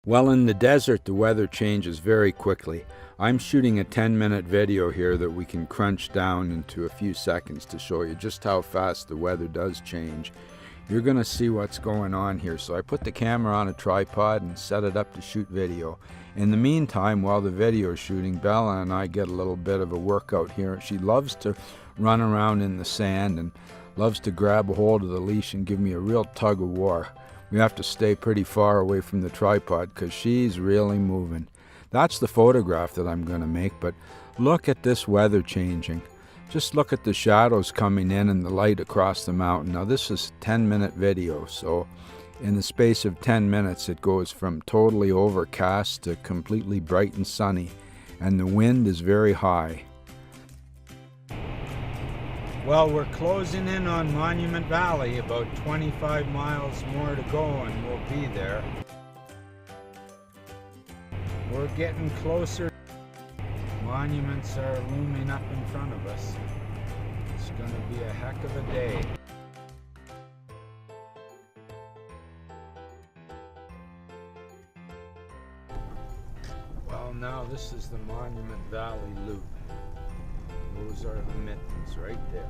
Well, in the desert, the weather changes very quickly. I'm shooting a 10-minute video here that we can crunch down into a few seconds to show you just how fast the weather does change. You're going to see what's going on here. So I put the camera on a tripod and set it up to shoot video. In the meantime, while the video is shooting, Bella and I get a little bit of a workout here. She loves to run around in the sand and loves to grab a hold of the leash and give me a real tug of war. We have to stay pretty far away from the tripod because she's really moving. That's the photograph that I'm going to make, but look at this weather changing. Just look at the shadows coming in and the light across the mountain. Now this is a 10-minute video, so in the space of 10 minutes it goes from totally overcast to completely bright and sunny, and the wind is very high. Well, we're closing in on Monument Valley, about 25 miles more to go and we'll be there. We're getting closer. Monuments are looming up in front of us. It's going to be a heck of a day. Well, now this is the Monument Valley Loop. Those are the Mittens right there.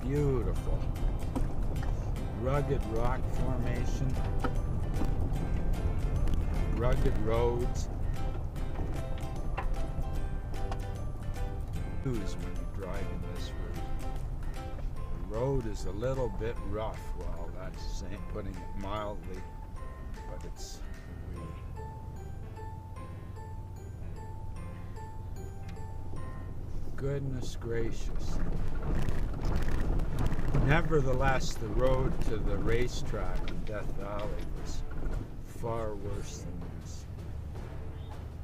Beautiful. Rugged rock formation. Rugged roads. When you're driving this route. The road is a little bit rough. Well, that's putting it mildly, but it's goodness gracious. Nevertheless, the road to the racetrack in Death Valley was far worse than this.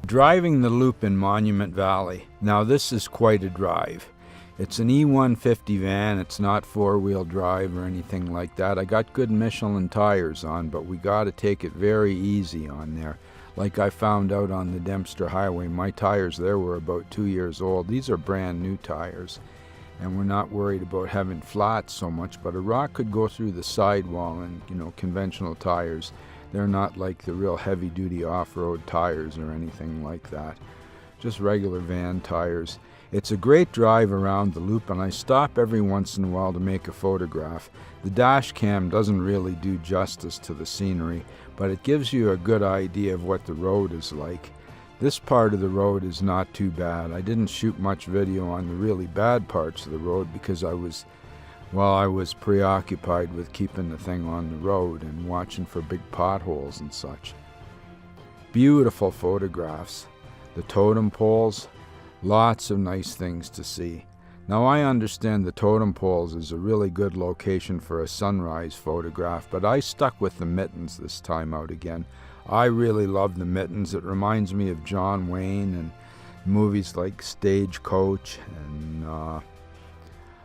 Driving the loop in Monument Valley. Now this is quite a drive. It's an E150 van. It's not four-wheel drive or anything like that. I got good Michelin tires on, but we got to take it very easy on there. Like I found out on the Dempster Highway, my tires there were about 2 years old. These are brand new tires, and we're not worried about having flats so much, but a rock could go through the sidewall, and conventional tires, they're not like the real heavy-duty off-road tires or anything like that. Just regular van tires. It's a great drive around the loop, and I stop every once in a while to make a photograph. The dash cam doesn't really do justice to the scenery, but it gives you a good idea of what the road is like. This part of the road is not too bad. I didn't shoot much video on the really bad parts of the road because I was preoccupied with keeping the thing on the road and watching for big potholes and such. Beautiful photographs. The totem poles. Lots of nice things to see. Now I understand the totem poles is a really good location for a sunrise photograph, but I stuck with the Mittens this time out again. I really love the Mittens. It reminds me of John Wayne and movies like Stagecoach, and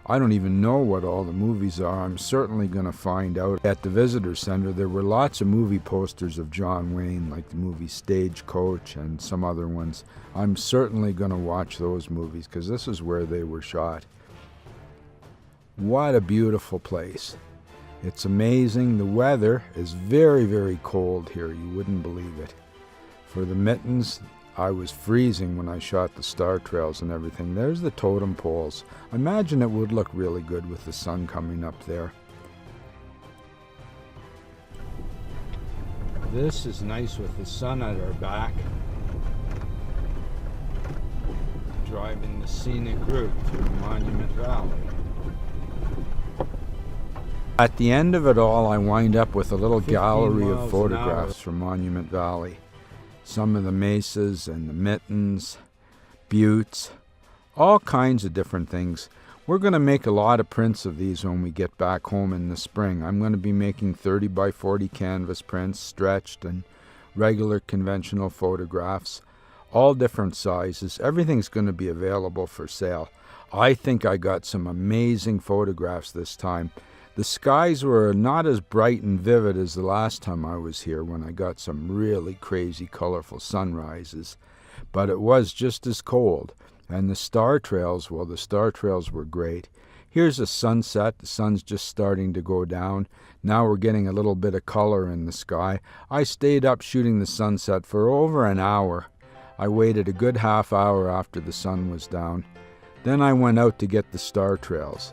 I don't even know what all the movies are. I'm certainly going to find out. At the visitor center there were lots of movie posters of John Wayne, like the movie Stagecoach and some other ones. I'm certainly going to watch those movies because this is where they were shot. What a beautiful place. It's amazing. The weather is very, very cold here. You wouldn't believe it. For the Mittens, I was freezing when I shot the star trails and everything. There's the totem poles. I imagine it would look really good with the sun coming up there. This is nice with the sun at our back. Driving the scenic route through Monument Valley. At the end of it all, I wind up with a little gallery of photographs from Monument Valley. Some of the mesas and the Mittens, buttes, all kinds of different things. We're going to make a lot of prints of these when we get back home in the spring. I'm going to be making 30 by 40 canvas prints, stretched and regular conventional photographs, all different sizes. Everything's going to be available for sale. I think I got some amazing photographs this time. The skies were not as bright and vivid as the last time I was here when I got some really crazy colorful sunrises, but it was just as cold. And the star trails, well, the star trails were great. Here's a sunset. The sun's just starting to go down. Now we're getting a little bit of color in the sky. I stayed up shooting the sunset for over an hour. I waited a good half hour after the sun was down. Then I went out to get the star trails.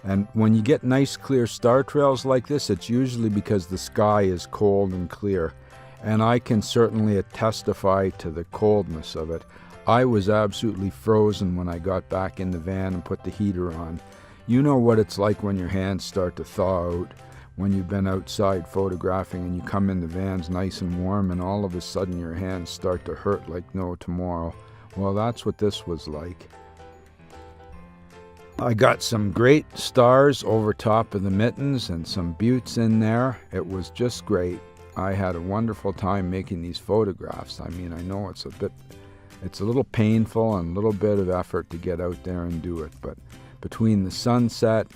And when you get nice clear star trails like this, it's usually because the sky is cold and clear. And I can certainly testify to the coldness of it. I was absolutely frozen when I got back in the van and put the heater on. You know what it's like when your hands start to thaw out, when you've been outside photographing and you come in the van's nice and warm and all of a sudden your hands start to hurt like no tomorrow. Well, that's what this was like. I got some great stars over top of the Mittens and some buttes in there. It was just great. I had a wonderful time making these photographs. I mean, I know it's a little painful and a little bit of effort to get out there and do it, but between the sunset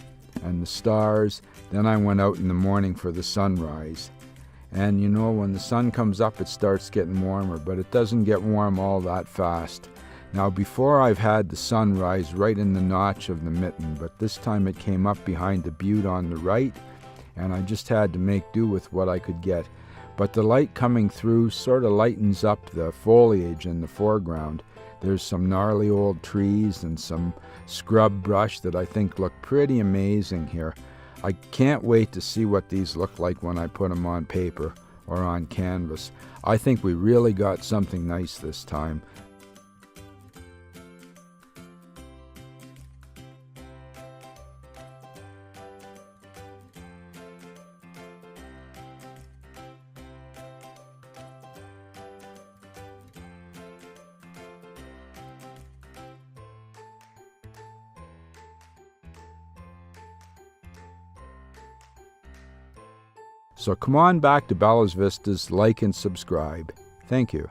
and the stars, then I went out in the morning for the sunrise. And you know, when the sun comes up, it starts getting warmer, but it doesn't get warm all that fast. Now, before I've had the sunrise right in the notch of the Mitten, but this time it came up behind the butte on the right, and I just had to make do with what I could get. But the light coming through sort of lightens up the foliage in the foreground. There's some gnarly old trees and some scrub brush that I think look pretty amazing here. I can't wait to see what these look like when I put them on paper or on canvas. I think we really got something nice this time. So come on back to Bellas Vistas, like and subscribe. Thank you.